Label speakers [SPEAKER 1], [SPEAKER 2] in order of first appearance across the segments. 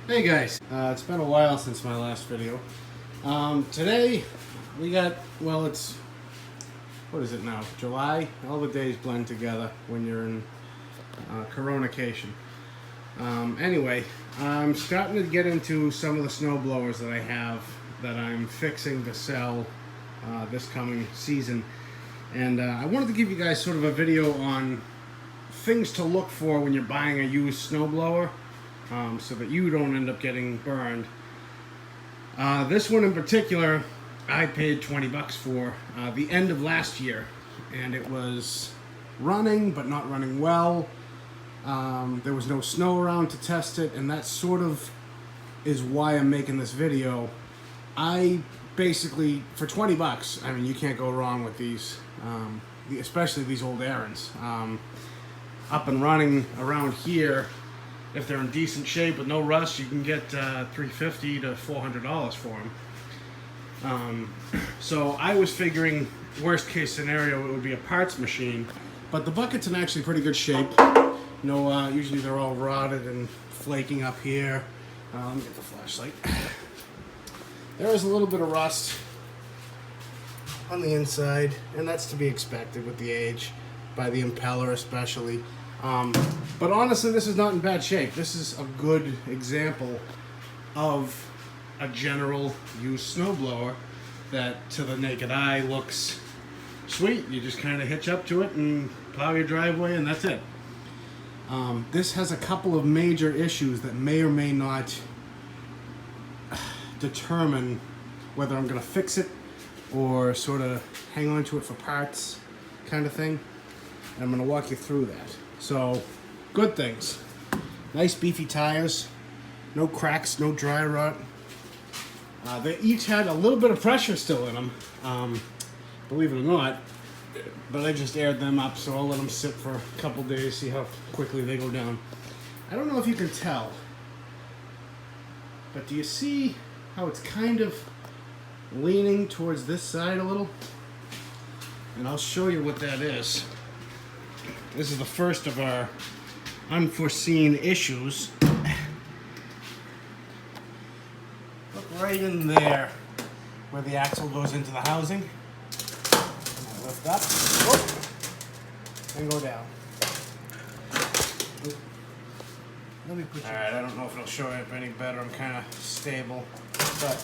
[SPEAKER 1] Hey guys, it's been a while since my last video. Today we got, well, it's, what is it now? July? All the days blend together when you're in Coronacation. Anyway, I'm starting to get into some of the snowblowers that I have that I'm fixing to sell this coming season. And I wanted to give you guys sort of a video on things to look for when you're buying a used snowblower. So that you don't end up getting burned. This one in particular, I paid 20 bucks for the end of last year, and it was running, but not running well. There was no snow around to test it, and that sort of is why I'm making this video. I basically, for 20 bucks, I mean, you can't go wrong with these, especially these old Ariens. Up and running around here. If they're in decent shape with no rust, you can get $350 to $400 for them. So I was figuring, worst case scenario, it would be a parts machine. But the bucket's in actually pretty good shape. You know, usually they're all rotted and flaking up here. Let me get the flashlight. There is a little bit of rust on the inside, and that's to be expected with the age, by the impeller especially. But honestly, this is not in bad shape. This is a good example of a general used snowblower that to the naked eye looks sweet. You just kind of hitch up to it and plow your driveway, and that's it. This has a couple of major issues that may or may not determine whether I'm going to fix it or sort of hang on to it for parts kind of thing. And I'm going to walk you through that. So, good things. Nice beefy tires, no cracks, no dry rot. They each had a little bit of pressure still in them, believe it or not, but I just aired them up, so I'll let them sit for a couple days, see how quickly they go down. I don't know if you can tell, but do you see how it's kind of leaning towards this side a little? And I'll show you what that is. This is the first of our unforeseen issues. Look right in there where the axle goes into the housing. Lift up, and go down. Let me put you. Alright, I don't know if it'll show up any better. I'm kind of stable. But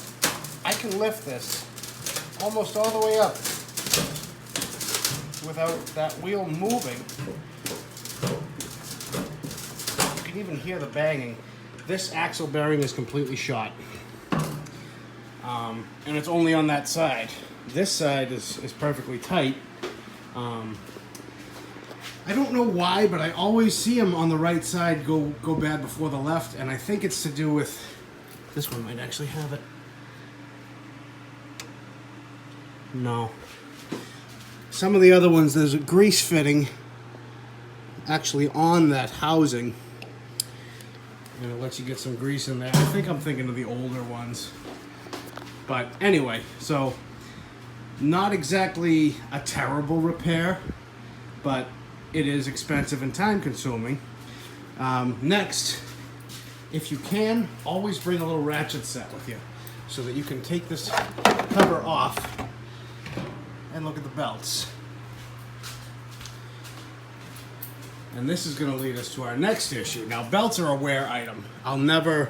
[SPEAKER 1] I can lift this almost all the way up without that wheel moving. You can even hear the banging. This axle bearing is completely shot. And it's only on that side. This side is perfectly tight. I don't know why, but I always see them on the right side go bad before the left, and I think it's to do with, this one might actually have it. No. Some of the other ones, there's a grease fitting actually on that housing, and it lets you get some grease in there. I think I'm thinking of the older ones. But anyway, so not exactly a terrible repair, but it is expensive and time consuming. Next, if you can, always bring a little ratchet set with you so that you can take this cover off and look at the belts. And this is going to lead us to our next issue. Now, belts are a wear item. I'll never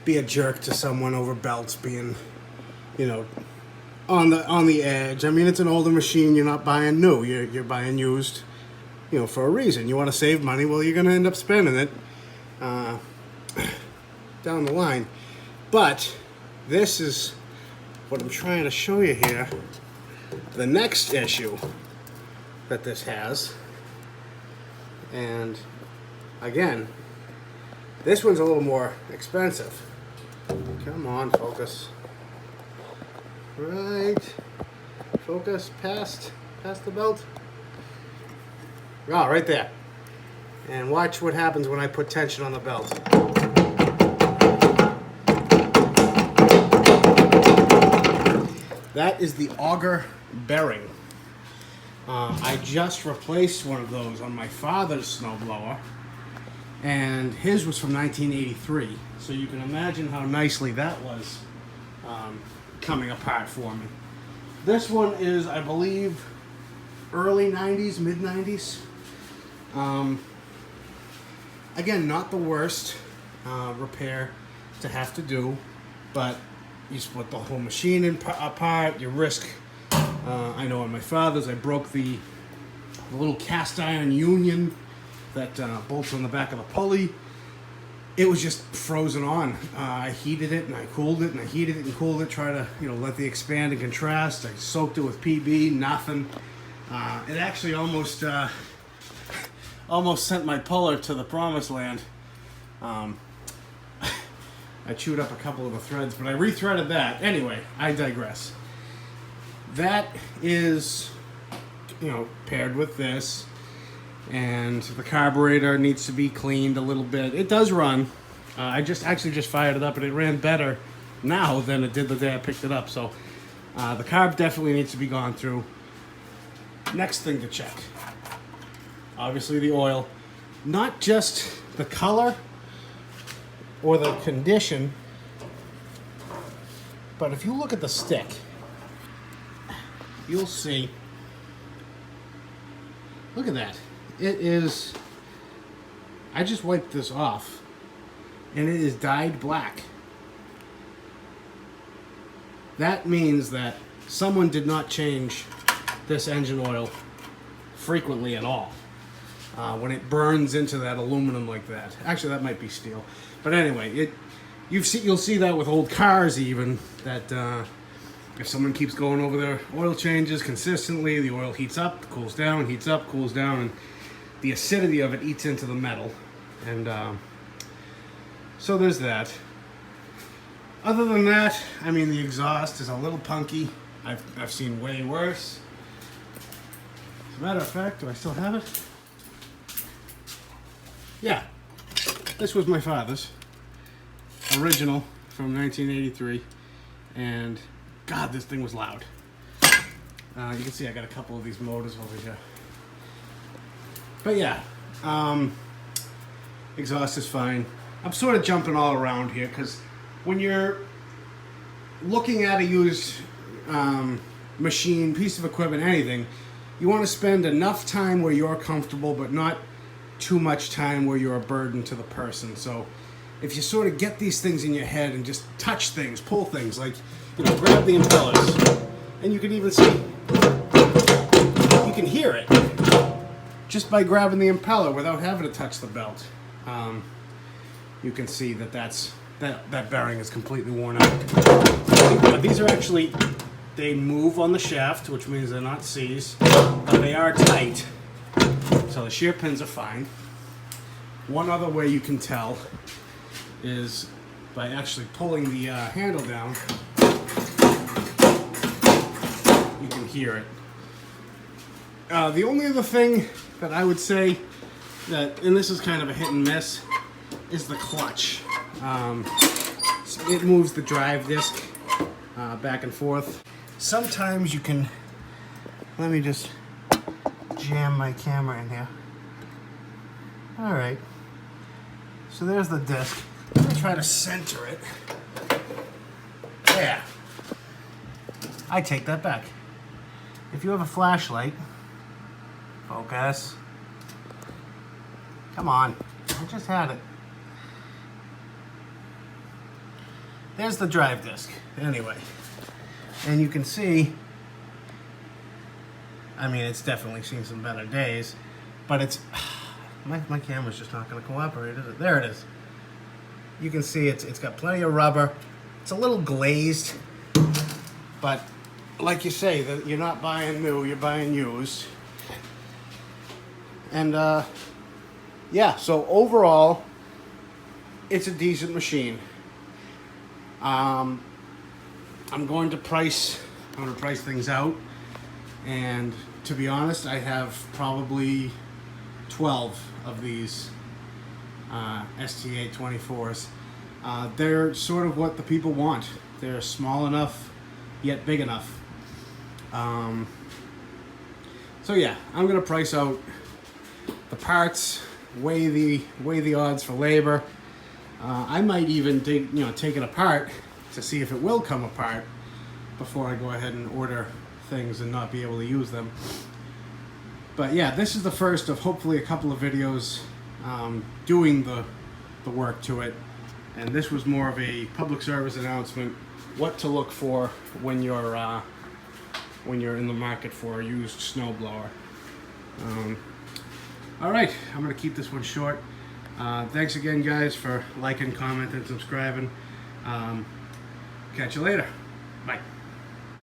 [SPEAKER 1] be a jerk to someone over belts being, you know, on the edge. I mean, it's an older machine. You're not buying new. You're buying used, you know, for a reason. You want to save money. Well, you're going to end up spending it down the line. But this is what I'm trying to show you here. The next issue that this has, and again, this one's a little more expensive. Come on, focus. Right, focus past the belt. Oh, right there. And watch what happens when I put tension on the belt. That is the auger bearing. I just replaced one of those on my father's snowblower, and his was from 1983. So you can imagine how nicely that was coming apart for me. This one is, I believe, early 90s, mid 90s. Again, not the worst repair to have to do, but you split the whole machine apart, you risk, I know on my father's, I broke the little cast iron union that bolts on the back of the pulley. It was just frozen on. I heated it and I cooled it and I heated it and cooled it, try to, let the expand and contrast. I soaked it with PB, nothing. It actually almost sent my puller to the promised land. I chewed up a couple of the threads, but I rethreaded that. Anyway, I digress. That is, paired with this, and the carburetor needs to be cleaned a little bit. It does run. I just fired it up, and it ran better now than it did the day I picked it up. So the carb definitely needs to be gone through. Next thing to check, obviously the oil, not just the color or the condition, but if you look at the stick, you'll see, look at that. It is, I just wiped this off, and it is dyed black. That means that someone did not change this engine oil frequently at all. When it burns into that aluminum like that. Actually, that might be steel. But anyway, you'll see that with old cars even, that if someone keeps going over their oil changes consistently, the oil heats up, cools down, heats up, cools down, and the acidity of it eats into the metal. And so there's that. Other than that, I mean, the exhaust is a little punky. I've seen way worse. As a matter of fact, do I still have it? Yeah, this was my father's original from 1983, and God, this thing was loud. You can see I got a couple of these motors over here. But yeah, exhaust is fine. I'm sort of jumping all around here because when you're looking at a used machine, piece of equipment, anything, you want to spend enough time where you're comfortable, but not too much time where you're a burden to the person. So if you sort of get these things in your head and just touch things, pull things, like, grab the impellers, and you can even see, you can hear it just by grabbing the impeller without having to touch the belt. You can see that bearing is completely worn out. These are actually, they move on the shaft, which means they're not C's, but they are tight. So the shear pins are fine. One other way you can tell is by actually pulling the handle down. You can hear it. The only other thing that I would say that, and this is kind of a hit and miss, is the clutch. It moves the drive disc back and forth. Sometimes you can, let me just jam my camera in here. All right, so there's the disc. I'm gonna try to center it. There. I take that back. If you have a flashlight, focus. Come on, I just had it. There's the drive disc, anyway. And you can see, I mean, it's definitely seen some better days, but it's, my camera's just not going to cooperate, is it? There it is. You can see it's got plenty of rubber. It's a little glazed, but like you say, that you're not buying new, you're buying used. And yeah, so overall, it's a decent machine. I'm going to price things out, and to be honest, I have probably 12 of these STA24s. They're sort of what the people want. They're small enough, yet big enough. So yeah, I'm gonna price out the parts, weigh the odds for labor. I might even take it apart to see if it will come apart before I go ahead and order things and not be able to use them. But yeah, this is the first of hopefully a couple of videos doing the work to it. And this was more of a public service announcement, what to look for when you're in the market for a used snowblower. All right, I'm gonna keep this one short. Thanks again, guys, for liking, commenting, subscribing. Catch you later. Bye.